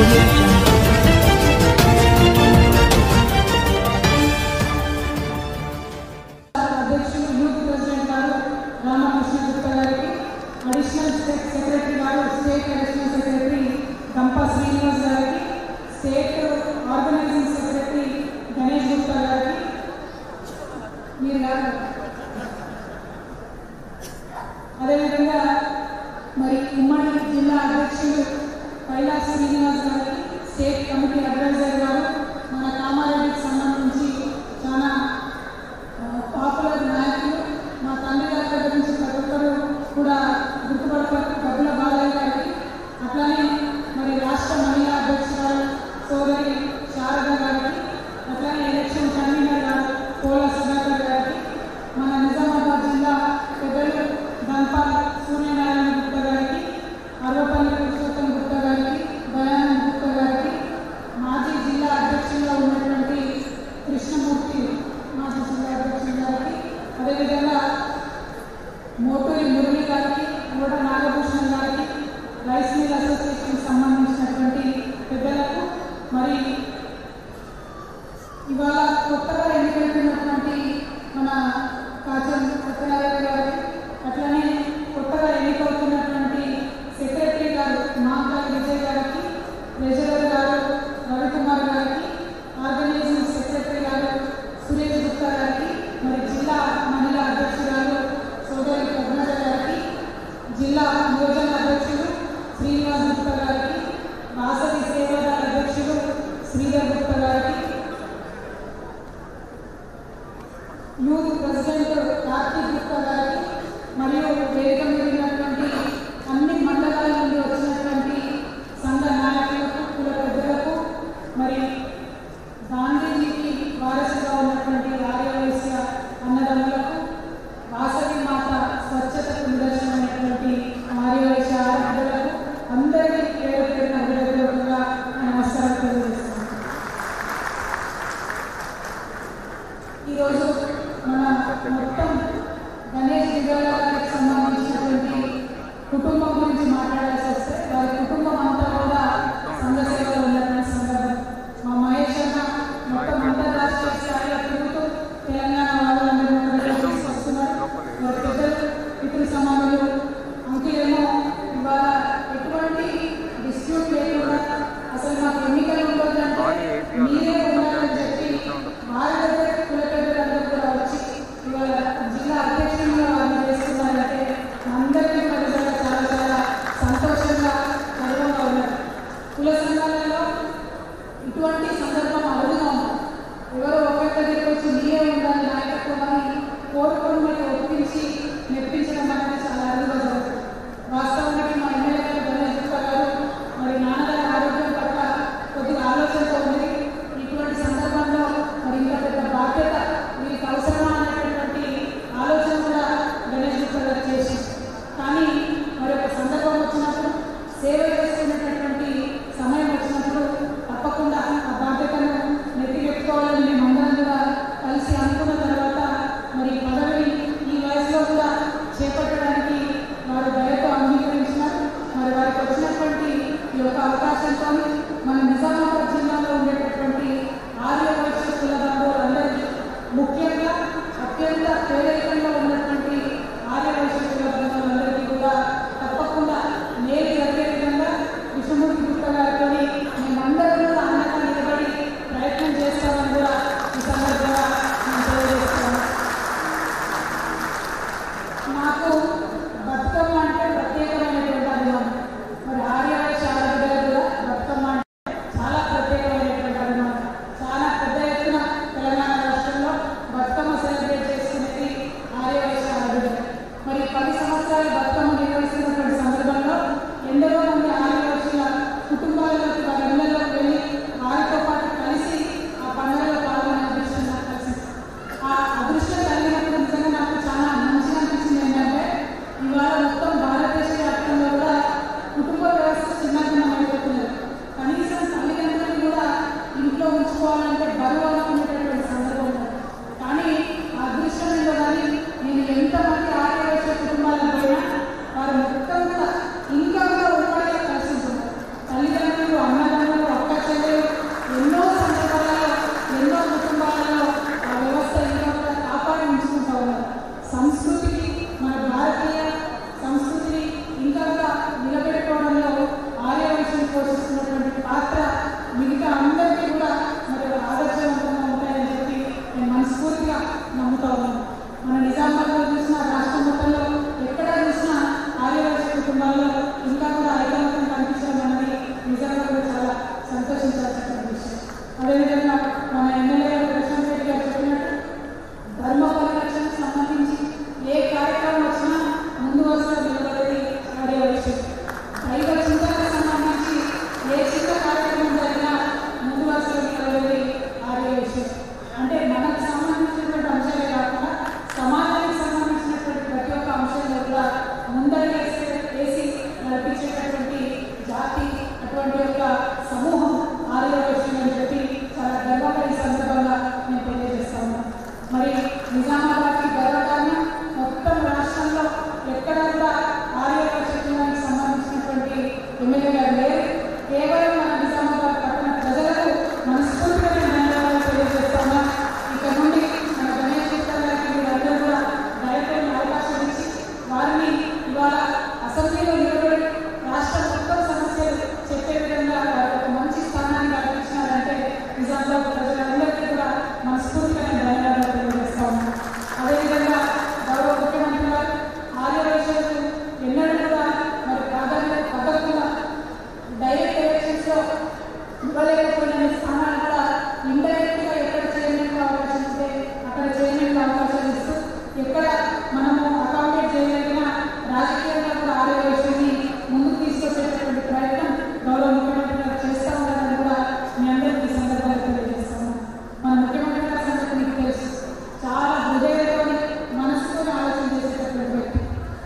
audio jungle. Additional State Secretary garu, State Additional Secretary Gampa Srinivas gariki, State Organizing Secretary Ganesh Gupta gariki, meer garu. అదే విధంగా మరి ఉమ్మడి జిల్లా అధ్యక్షులు పైలా శ్రీనివాస్ గారికి, స్టేట్ కమిటీ అడ్వైజర్ గారు, మన కామారెడ్డికి సంబంధించి చాలా పాపులర్ నాయకులు, మా తండ్రి గారి దగ్గర నుంచి ప్రతి ఒక్కరు కూడా గుర్తుపడతారు, గబ్బుల బాలయ్య గారికి, అట్లానే మరి రాష్ట్ర మహిళా అధ్యక్షురాలు సోదరి శారద గారికి, అట్లానే ఎలక్షన్ కన్వీనర్ గారు పోలా సుధాకర్ గారికి, మన నిజామాబాద్ జిల్లా పెద్దలు ధన్పాల్ సూర్యనారాయణ గుప్తా గారికి, అర్వపల్లి పురుషోత్తం గుప్తా గారికి, దయానంద్ గుప్తా గారికి, మాజీ జిల్లా అధ్యక్షులుగా ఉన్నటువంటి కృష్ణమూర్తి మాజీ జిల్లా అధ్యక్షులు గారికి, అదేవిధంగా మోటూరి మురళి గారికి, నోట నాగభూషణ్ గారికి, రైస్ మిల్ అసోసియేషన్ సంబంధించినటువంటి పెద్దలకు, మరి ఇవాళ కొత్తగా ఎన్నికైనటువంటి మన కాచం సత్యనారాయణ గారికి, అట్లనే కొత్తగా ఎన్నికవుతున్నటువంటి సెక్రటరీ గారు మాంకాలి విజయ్ గారికి, ట్రెజరర్ గారు రవికుమార్ గారికి, ఆర్గనైజింగ్ సెక్రటరీ గారు సురేష్ గుప్తా గారికి, మరి జిల్లా మహిళా అధ్యక్షురాలు సోదరి పద్మజ గారికి, జిల్లా యువజన అధ్యక్షులు శ్రీనివాస్ గుప్తా గారికి, వాసవి సేవాదళ అధ్యక్షులు శ్రీధర్ గుప్తా గారికి, యూత్ ప్రెసిడెంట్ కార్తీక్ గుప్తా గారికి, మరియు వేదిక మీద ఉన్నటువంటి అన్ని మండలాల నుండి వచ్చినటువంటి సంఘ నాయకులకు, కుల పెద్దలకు, మరి గాంధీజీకి వారసుగా ఉన్నటువంటి ఆర్యవైశ్య అన్నదమ్ములకు, వాసవి మాత స్వచ్ఛతకు నిదర్శనమైనటువంటి ఆర్యవైశ్య ఆరాధకులకు అందరికీ పేరు పేరున హృదయపూర్వకంగా నమస్కారం తెలియజేస్తున్నాను. ఈరోజు మన మొత్తం గణేష్ విద్యాలయాలకు సంబంధించినటువంటి కుటుంబం గురించి మాట్లాడాల్సి వస్తే వారి కుటుంబం అంతా కూడా సంఘ సేవలో ఉన్నటువంటి సందర్భం. మా మహేష్ అన్న మొత్తం అంతర్రాష్ట్రీయ స్థాయిలో తిరుగుతూ తెలంగాణ వాళ్ళందరూ తీసుకొస్తున్నారు. వారి పెద్దలు పితృ సమానులు అంకులేమో ఇవాళ ఎటువంటి డిస్ప్యూట్ లేకుండా అసలు మాకు ఎన్నికలు ఉండొద్దంటే మీరే ఉండాలని చెప్పి వారి దగ్గర కుల పెద్దలందరూ కూడా వచ్చి ఇవాళ జిల్లా అధ్యక్షులుగా వారిని చేస్తున్నారంటే అందరికీ ప్రజలు చాలా చాలా సంతోషంగా గర్వంగా ఉన్నారు. కుల సంఘాలలో ఇటువంటి సందర్భం అరుదుగా ఉంది. ఎవరో ఒకరి దగ్గరికి వచ్చి మీరే ఉండాలి నాయకత్వం అని కోరుకొని మరి ఒప్పించి మెప్పించడం అనేది చాలా అరుదుగా జరుగుతుంది. వాస్తవానికి మా ఎమ్మెల్యే గారు గణేష్ గుప్తా గారు మరి నాన్నగారి ఆరోగ్యం పట్ల కొద్దిగా ఆలోచనతో ఉంది. ఇటువంటి సందర్భంలో మరి ఇంత పెద్ద బాధ్యత వీరికి అవసరమా అనేటటువంటి ఆలోచన కూడా గణేష్ గుప్తా గారు చేసి, కానీ మరి ఒక సందర్భం వచ్చినప్పుడు సేవ చేసుకునేటటువంటి సమయం వచ్చినప్పుడు తప్పకుండా ఆ బాధ్యతను నెత్తికెత్తుకోవాలని మేమందరం కూడా కలిసి అనుకున్న తర్వాత మరి పదవిని ఈ వయసులో కూడా చేపట్టడానికి వారు దయతో అంగీకరించినారు. మరి వారికి వచ్చినటువంటి ఈ యొక్క అవకాశంతో మన నిజామాబాద్ జిల్లాలో ఉండేటటువంటి ఆర్యవైశ్య కుల బంధువులందరికీ, ముఖ్యంగా అత్యంత పేదరికంగా ఉన్నటువంటి ఆర్యవైశ్య కుల బంధువులందరికీ కూడా తప్పకుండా మేలు జరిగే విధంగా కృష్ణమూర్తి గుప్తా గారితో మేమందరం కూడా అండగా నిలబడి ప్రయత్నం చేస్తామని కూడా ఈ సందర్భంగా నేను తెలియజేస్తాను. నాకు బతుకమ్మ అంటే ప్రత్యేకమైనటువంటి అభిమానం. మరి ఆర్యవైశ్య ఆరాధన కూడా బతుకమ్మ అటువంటి యొక్క సమూహం ఆర్య వైశ్యులు అని చెప్పి చాలా గర్వంగా ఈ సందర్భంగా నేను తెలియజేస్తాను. మరి నిజామాబాద్కి గర్వకారణం మొత్తం రాష్ట్రంలో ఎక్కడ కూడా ఆర్య వైశ్యానికి సంబంధించినటువంటి ఎమ్మెల్యేగా లేరు. కేవలం మన నిజామాబాద్ పట్టణ ప్రజలకు మనస్ఫూర్తిగా ధన్యవాదాలు తెలియజేస్తాను. ఇక్కడ నుండి మన గణేష్ గారికి మీరందరూ కూడా డైరెక్ట్ అవకాశం ఇచ్చి వారిని ఇవాళ అసెంబ్లీలో నిలబడి రాష్ట్ర మొత్తం సమస్యలు చెప్పే విధంగా ఒక మంచి స్థానాన్ని కల్పించినారంటే నిజామాబాద్ ప్రజలందరికీ కూడా మనస్ఫూర్తిగా ధన్యవాదాలు తెలియజేస్తాను. అదేవిధంగా గౌరవ ముఖ్యమంత్రి గారు ఆర్య వైశ్యులకు ఎన్నడూ కూడా మరి ప్రాధాన్యత పద్ధతుగా డైరెక్ట్ ఎలక్షన్స్ లో ఇవ్వలేకపోయిన స్థానాలు కూడా ఇండైరెక్ట్ గా ఎక్కడ చేయడానికి అవకాశం ఇస్తే అక్కడ చేయడానికి అవకాశం ఇస్తూ ఎక్కడ మనము అకామిడేట్ చేయగలిగిన రాజకీయంగా కూడా ఆర్య వైశ్యుని ముందుకు తీసుకొచ్చేటటువంటి ప్రయత్నం గౌరవ ముఖ్యమంత్రి గారు చేస్తూ ఉన్నారని కూడా మీ అందరికీ ఈ సందర్భంగా తెలియజేస్తాము. మన ముఖ్యమంత్రి గారి సంగతి మీకు తెలుసు, చాలా హృదయంలోని మనసుతో ఆలోచన చేసేటటువంటి వ్యక్తి.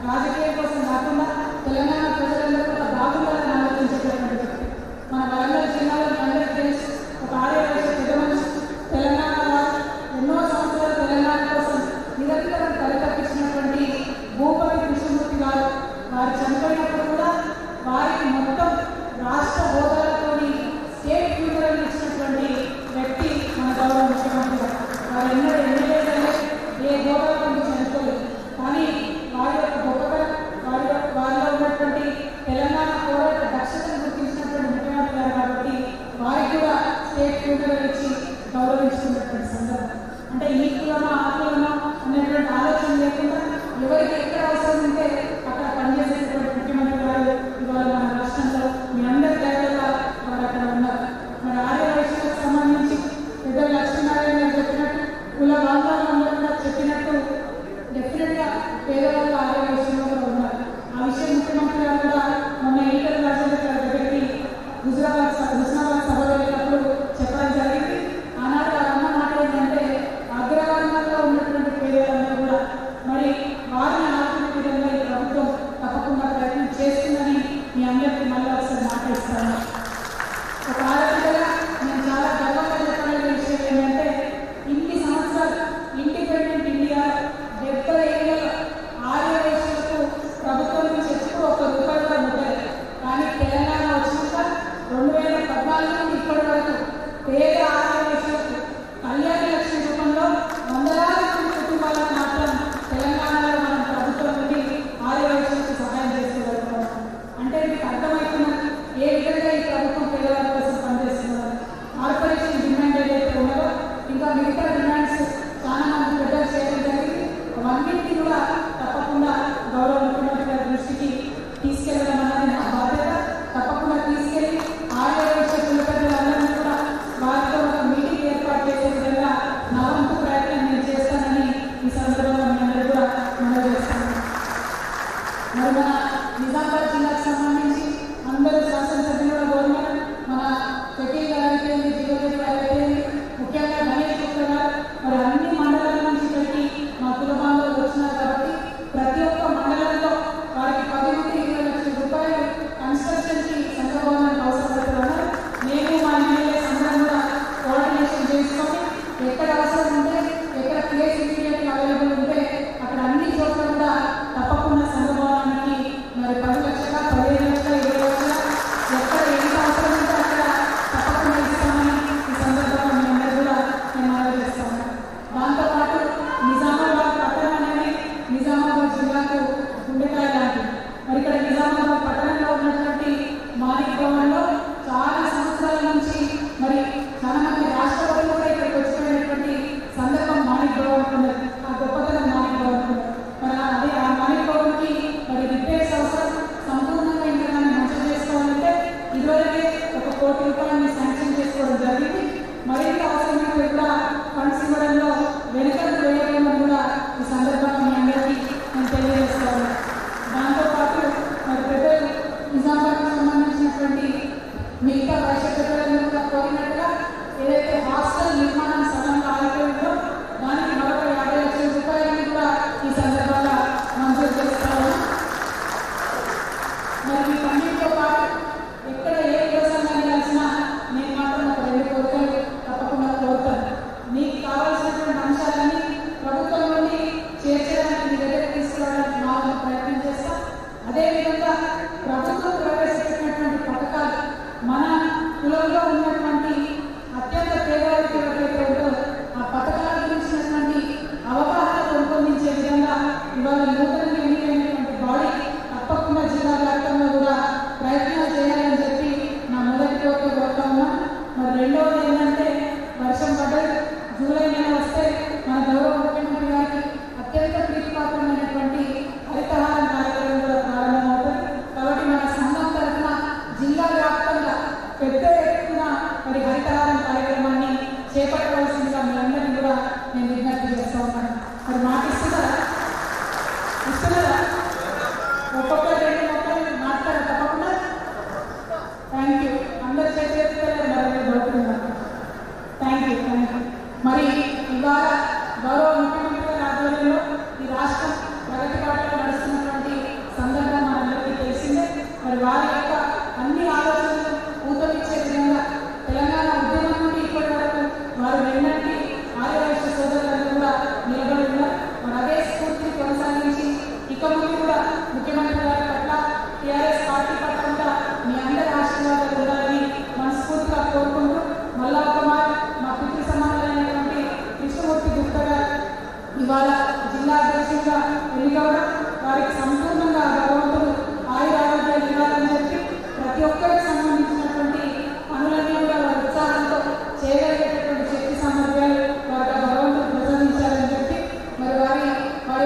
రాజకీయం కోసం కాకుండా తెలంగాణ ప్రజలందరూ కూడా బాగుండాలని ఆలోచించేటటువంటి వ్యక్తి. మన వరంగల్ జిల్లాలో మీ అందరికీ తెలుసు, ఒక ఆర్య వైశ్య పెద్ద మనిషి, తెలంగాణ వారు ఎన్నో సంవత్సరాలు తెలంగాణ కోసం నిరంతరం తలతప్పించినటువంటి భూపతి కృష్ణమూర్తి గారు వారు చనిపోయినప్పుడు కూడా వారికి మొత్తం రాష్ట్ర హోదాలతోని స్టేట్ ఫ్యూనరల్ ఇచ్చినటువంటి వ్యక్తి మన గౌరవ ముఖ్యమంత్రి గారు. వారు ఎన్నడూ ఎమ్మెల్యేలు ఏ హోదాలో చనిపోలేదు, కానీ వారి యొక్క గొప్పతనం వారిలో ఉన్నటువంటి తెలంగాణ పోరాట దక్షతను గుర్తించినటువంటి ముఖ్యమంత్రి గారు కాబట్టి వారికి కూడా స్టేట్ ఫ్యూనరల్ ఇచ్చి గౌరవించుకున్నటువంటి సందర్భం. అంటే ఈ కులమో ఆ కులమో అనేటువంటి ఆలోచన లేకుండా ఎవరికి ఎక్కడ అవసరం ఉంటే అక్కడ పనిచేసేటువంటి ముఖ్యమంత్రి గారు ఇవాళ మన రాష్ట్రంలో మీ అందరి దగ్గరగా వారు అక్కడ ఉన్నారు. మరి ఆర్య వైశ్యులకు సంబంధించి పెద్ద లక్ష్మీనారాయణ గారు చెప్పినట్టు కుల వాతావరణంలో కూడా చెప్పినట్టు డెఫినెట్గా పేదవాళ్ళు ఆర్య వైశ్యులు కూడా ఉన్నారు. ఆ విషయం ముఖ్యమంత్రి గారు కూడా మొన్న ఈటల రాజేంద్ర గారి దగ్గరికి హుస్నాబాద్ సభ వెళ్ళినప్పుడు చెప్పడం జరిగింది. ఆనాడు వారు అన్న మాట ఏంటంటే అగ్రవర్ణంలో ఉన్నటువంటి పేదలందరూ కూడా మరి వారిని ఆదుకునే విధంగా ఈ ప్రభుత్వం తప్పకుండా ప్రయత్నం చేస్తుందని మీ అందరికీ మళ్ళీ ఒకసారి మాట్లాడిస్తాను. ఒక ఆలోచనగా నేను చాలా గర్వంగా చెప్పాలనే విషయం ఏంటంటే ఇన్ని సంవత్సరాలు ఇండిపెండెంట్ ఇండియా 70 ఏళ్ళలో ఆర్య వైశ్యులకు ప్రభుత్వం నుంచి ఎప్పుడు ₹1 కూడా ముట్టలేదు. కానీ తెలంగాణ వచ్చినాక 2014 నుండి ఇప్పటి వరకు పేద ఆర్య వైశ్యులకు కళ్యాణ లక్ష్మి రూపంలో వందలాది మంది కుటుంబాలకు మాత్రం తెలంగాణలో మనం ప్రభుత్వం నుండి ఆర్య వైశ్యులకు సహాయం చేసుకోగలుగుతాం. అంటే మీకు అర్థమవుతున్నది ఏ విధంగా ఈ ప్రభుత్వం పేదవారి కోసం పనిచేస్తున్నారు. కార్పొరేషన్ డిమాండ్ ఏదైతే ఉన్నదో ఇంకా మిగతా డిమాండ్స్ చాలా మంది పెద్దలు చేయడం జరిగింది. అవన్నింటినీ కూడా తప్పకుండా గౌరవ ముఖ్యమంత్రి గారి దృష్టికి తీసుకెళ్లడం అనేది నా బాధ్యత. తప్పకుండా తీసుకెళ్లి ఆర్య వైశ్య కుల పెద్దలందరినీ కూడా వారితో ఒక మీటింగ్ ఏర్పాటు చేసే విధంగా నా వంతు ప్రయత్నం నేను చేస్తానని ఈ సందర్భంగా మీ అందరూ కూడా మనవి చేస్తాను. మరి మన నిజామాబాద్ జిల్లాకు సంబంధించి అందరూ శాసనసభ్యులు కూడా కోరినారు. మన షకీల్ గారు అయిపోయింది, జిగోజీ గారు అయిపోయింది, ముఖ్యంగా గణేష్ గారు మరి అన్ని మండలాల నుంచి ఇక్కడికి మా కుల బాంధవులు వచ్చినారు కాబట్టి ప్రతి ఒక్క మండలంలో వారికి 10 నుండి 20 లక్షల రూపాయలు కన్స్ట్రక్షన్కి సంఘభవనానికి అవసరపడుతున్నారు. నేను మా ఎమ్మెల్యే అందరం కూడా కోఆర్డినేషన్ చేసుకొని ఎక్కడ అవసరం ఉంటే ఎక్కడ ప్లేస్ ఇమీడియట్గా అవైలబుల్ ఉంటే అక్కడ అన్ని చోట్ల కూడా తప్పకుండా సంఘభవనానికి మరి 10 లక్షల 15 లక్షల 20 లక్షల ఎక్కడ ఎంత అవసరం ఉంటే అక్కడ తప్పకుండా ఇస్తామని ఈ సందర్భంగా మీ అందరూ కూడా నేను మనవి చేస్తాను. దాంతోపాటు నిజామాబాద్ పట్టణం అనేది నిజామాబాద్ జిల్లాకు గుండెకాయ లాంటిది. మరి ఇక్కడ నిజామాబాద్ పట్టణంలో ఉన్నటువంటి మాణిక్ భవన్లో చాలా సంవత్సరాల నుంచి మరి చాలా మంది రాష్ట్రపతులు కూడా ఇక్కడికి వచ్చిపోయినటువంటి సందర్భం మాణిక్ భవన్ ఉన్నది. ఆ గొప్పతనం మాణిక్ భవన్ ఉన్నది. మరి అదే ఆ మాణిక్ భవన్కి మరి రిపేర్స్ అవసరం సంపూర్ణంగా ఇంకా మనం మంచి చేసుకోవాలంటే ఇదివరకే ₹1 కోటి శాంక్షన్ చేసుకోవడం జరిగింది. మరింత అవసరమైతే కూడా ఫండ్స్ ఇవ్వడంలో వెనుకకు వేయడం కూడా ఈ సందర్భంగా మీ అందరికీ నేను తెలియజేస్తాను. దాంతోపాటు మరి పెద్దలు నిజామాబాద్కి సంబంధించినటువంటి మిగతా వైశ్య పెద్దలందరూ కూడా కోరినట్టుగా ఏదైతే హాస్టల్ నిర్మాణం సగంగా ఆగిపోయిందో దానికి మరొక 50 లక్షల రూపాయలని కూడా ఈ సందర్భంగా మంజూరు చేస్తాను. మరి వీటన్నిటితో పాటు ఎక్కడ ఏ అమలులో ఉన్నటువంటి అత్యంత పేదవారికి ఎవరైతే ఉందో ఆ పథకాల గురించినటువంటి అవగాహన పెంపొందించే విధంగా ఇవాళ నూతనంగా ఎన్నికైనటువంటి బాడీ తప్పకుండా జిల్లా వ్యాప్తంగా కూడా ప్రయత్నాలు చేయాలని చెప్పి నా మొదటి కోరిక కోరుతా ఉన్నా. మరి రెండవది ఏంటంటే వర్షం పడ్డది, జూలై నెల వస్తే మన గౌరవ ముఖ్యమంత్రి గారికి అత్యంత ప్రీతిపాత్రమైనటువంటి హరితహారం కార్యక్రమం కూడా ప్రారంభమవుతుంది. కాబట్టి మన సంఘం తరఫున జిల్లా వ్యాప్తంగా పెద్ద ఎత్తున మరి హరితహారం కార్యక్రమాన్ని చేపట్టవలసిందిగా మీ అందరినీ కూడా నేను విజ్ఞప్తి చేస్తూ ఉన్నాను. మరి మాకు ఇస్తున్నారా? ఒక్కొక్క 2 మొక్కలు మాట్లాడారు తప్పకుండా. Thank you. అందరు చేసేస్తారు మరి బాగుతున్నాను. Thank you. మరి ఇవాళ గౌరవ ముఖ్యమంత్రి గారి ఆధ్వర్యంలో ఈ రాష్ట్రం ప్రగతి బాటలో నడుస్తున్నటువంటి సందర్భం మనందరికీ తెలిసిందే. మరి వారి యొక్క అన్ని ఆలోచనలు ఊతమిచ్చే విధంగా తెలంగాణ ఉద్యమం నుండి ఇప్పటి వరకు వారు వెన్నటి ఆర్యవైశ్య సోదరులను కూడా నిలబడి ఉన్నారు. మరి అదే స్ఫూర్తిని కొనసాగించి ఇక ముందు కూడా ముఖ్యమంత్రి గారి పట్ల టీఆర్ఎస్ పార్టీ పట్ల కూడా మీ అందరి ఆశీర్వాదాలు ఉండాలని మనస్ఫూర్తిగా కోరుకుంటూ మళ్ళా ఒక మా పితృ సమానమైనటువంటి కృష్ణమూర్తి గుప్తా గారు ఇవాళ జిల్లా అధ్యక్షుడిగా ఎన్నికవడం వారికి సంపూర్ణంగా భగవంతుడు ఆయురారోగ్యాలు ఇవ్వాలని చెప్పి ప్రతి ఒక్కరికి సంబంధించినటువంటి పనులన్నీ కూడా వారి ఉత్సాహంతో చేయగలిగేటటువంటి శక్తి సామర్థ్యాలు వారికి భగవంతుడు ప్రసాదించాలని చెప్పి మరి వారి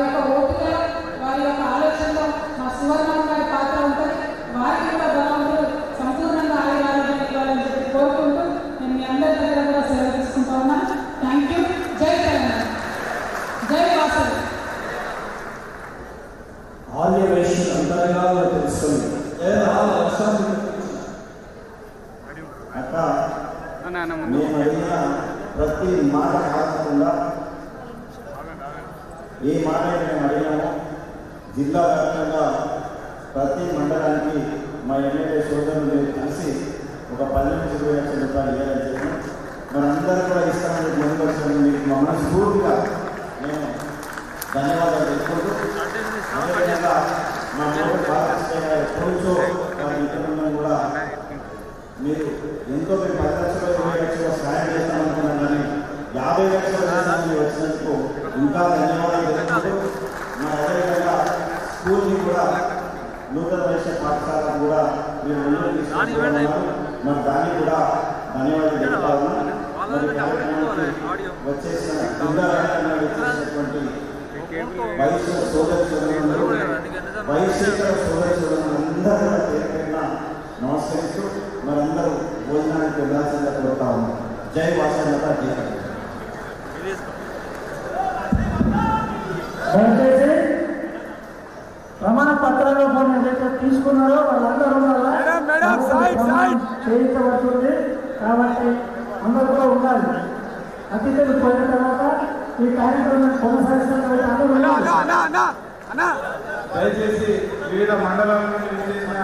యొక్క ఓపికలో వారి యొక్క ఆలోచనలో మా సువర్ణమ్మ గారి పాత్ర ఉంటుంది. వారికి కూడా భగవంతుడు సంపూర్ణంగా ఆయురారోగ్యాలు ఇవ్వాలని చెప్పి కోరుకుంటూ నేను మీ అందరి దగ్గర కూడా సెలవు తీసుకుంటా ఉన్నాను. Thank you. జై తెలంగాణ, జై వాసవి. ఆర్యవైశ్యులు అంతరంగా తెలుస్తుంది. అక్క నేను అడిగిన ప్రతి మాట కాకుండా ఏ మాట మేము అడిగినామో జిల్లా వ్యాప్తంగా ప్రతి మండలానికి మా ఎమ్మెల్యే సోదరులు కలిసి ఒక 10-20 లక్షల రూపాయలు ఇవ్వాలని చెప్పినాం. మరి అందరూ కూడా ఇస్తామని ముందు వచ్చిన మీకు మా మనస్ఫూర్తిగా నేను ధన్యవాదాలు తెలుసుకుంటూ అదేవిధంగా మా మూడు బాలకృష్ణ గారు ఎప్పుడూ వారి ఇతరులను కూడా మీరు ఎంతో మీరు 10 లక్షలు 20 లక్షలు సహాయం చేస్తామనుకున్నాను, కానీ 50 లక్షల దేశాన్ని వచ్చినందుకు ఇంకా ధన్యవాదాలు తెలుసుకుంటూ మరి అదేవిధంగా స్కూల్ని కూడా నూతన వైశ్య పాఠశాల కూడా మీరు ముందుకు తీసుకుంటున్నారు. మరి దాన్ని కూడా ధన్యవాదాలు తెలుపుతా ఉన్నాను. మరి కార్యక్రమానికి వచ్చేసిన వచ్చేసినటువంటి వైశ్య సోదరులందరూ వైశ్యేతర సోదరులందరూ పేరుపైన నమస్కరిస్తూ మరందరూ భోజనానికి వెళ్ళాల్సిందిగా కోరుతా ఉన్నాం. జై వాసన్నత. దయచేసి ప్రమాణ పత్రాలు కొన్ని ఏదైతే తీసుకున్నారో వాళ్ళందరూ చేయించబడుతుంది. కాబట్టి అందరూ కూడా ఉండాలి. అతిథులు పోయిన తర్వాత ఈ కార్యక్రమం కొనసాగిస్తున్న దయచేసి వివిధ మండలాల నుండి విచ్చేసిన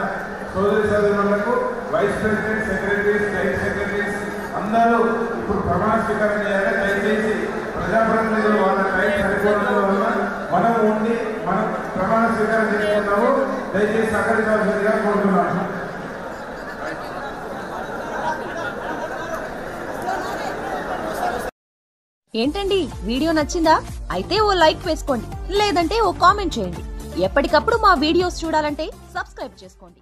సోదరి సోదరులకు vice president, secretaries, state secretaries అందరూ ఇప్పుడు ప్రమాణ స్వీకారం చేయాలి. దయచేసి ప్రజాప్రతినిధులు వాళ్ళ టైం సరిపోవడం వల్ల మనం ఉండి మనం ప్రమాణ స్వీకారం చేసుకున్నాము. దయచేసి సహకరించాల్సిందిగా కోరుతున్నాను. ఏంటండి, వీడియో నచ్చిందా? అయితే ఓ లైక్ వేసుకోండి, లేదంటే ఓ కామెంట్ చేయండి. ఎప్పటికప్పుడు మా వీడియోస్ చూడాలంటే సబ్స్క్రైబ్ చేసుకోండి.